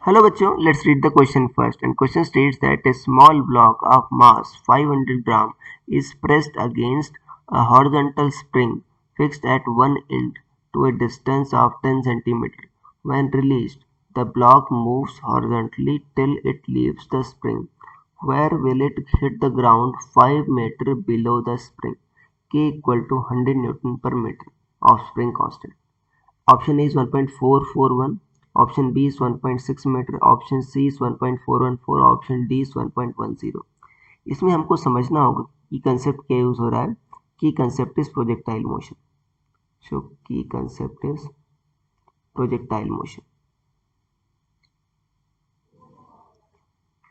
Hello bachcho, let's read the question first. And question states that a small block of mass 500 gram is pressed against a horizontal spring fixed at one end to a distance of 10 cm. When released, the block moves horizontally till it leaves the spring. Where will it hit the ground 5 meter below the spring? K equal to 100 Newton per meter of spring constant. Option A is 1.441, option B is 1.6 मीटर, option C is 1.414, option D is 1.10। इसमें हमको समझना होगा कि concept क्या use हो रहा है। की कंसेप्ट इज प्रोजेक्टाइल मोशन। सो की कंसेप्ट इज प्रोजेक्टाइल मोशन,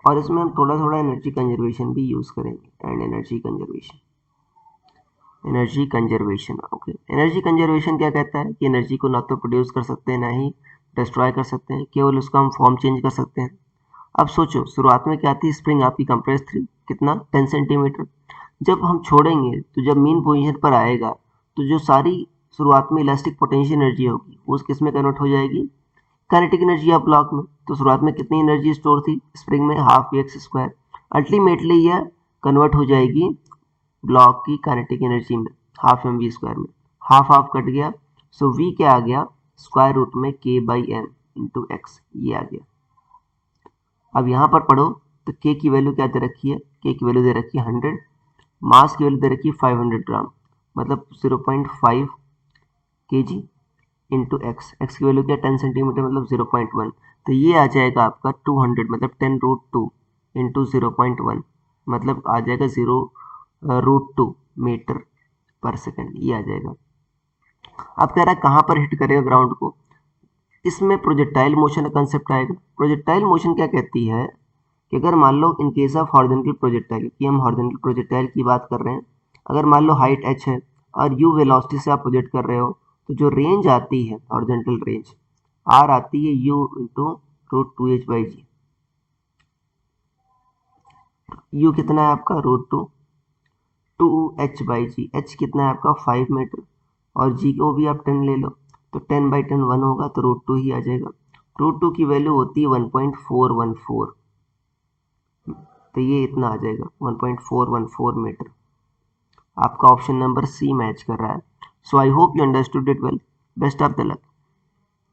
और इसमें हम थोड़ा थोड़ा एनर्जी कंजर्वेशन भी यूज करेंगे। And energy conservation okay. Energy conservation क्या कहता है कि एनर्जी को ना तो प्रोड्यूस कर सकते हैं ना ही डिस्ट्रॉय कर सकते हैं, केवल उसका हम फॉर्म चेंज कर सकते हैं। अब सोचो, शुरुआत में क्या थी, स्प्रिंग आपकी कंप्रेस थी, कितना 10 सेंटीमीटर। जब हम छोड़ेंगे तो जब मीन पोजीशन पर आएगा तो जो सारी शुरुआत में इलास्टिक पोटेंशियल एनर्जी होगी वो किस में कन्वर्ट हो जाएगी, काइनेटिक एनर्जी ऑफ ब्लॉक में। तो शुरुआत में कितनी एनर्जी स्टोर थी स्प्रिंग में, हाफ एक्स स्क्वायर। अल्टीमेटली यह कन्वर्ट हो जाएगी ब्लॉक की काइनेटिक एनर्जी में, हाफ एम वी स्क्वायर में। हाफ हाफ कट गया, सो वी क्या आ गया, स्क्वायर रूट में के बाई एम इंटू एक्स, ये आ गया। अब यहाँ पर पढ़ो तो के की वैल्यू क्या दे रखी है, के की वैल्यू दे रखी है 100, मास की वैल्यू दे रखी है 500 ग्राम, मतलब 0.5 kg इंटू एक्स, एक्स की वैल्यू क्या 10 सेंटीमीटर मतलब 0.1, तो ये आ जाएगा आपका 200 मतलब 10√2 इंटू 0.1 मतलब आ जाएगा 0√2 मीटर पर सेकेंड, ये आ जाएगा। अब कह रहा है कहाँ पर हिट करेगा ग्राउंड को, इसमें प्रोजेक्टाइल मोशन का कंसेप्ट आएगा। प्रोजेक्टाइल मोशन क्या कहती है कि अगर मान लो in case of horizontal projectile की, हम हॉरिजॉन्टल प्रोजेक्टाइल की बात कर रहे हैं, अगर मान लो हाइट h है और u वेलोसिटी से आप प्रोजेक्ट कर रहे हो, तो जो रेंज आती है हॉरिजॉन्टल रेंज r आती है u into root 2h by g. u कितना है आपका √2h बाई जी, h कितना है आपका 5 मीटर, और g को भी आप 10 ले लो तो 10 बाई 10 1 होगा तो √2 ही आ जाएगा। √2 की वैल्यू होती है 1.414, तो ये इतना आ जाएगा 1.414 मीटर। आपका ऑप्शन नंबर सी मैच कर रहा है। So I hope you understood it well. Best of the luck.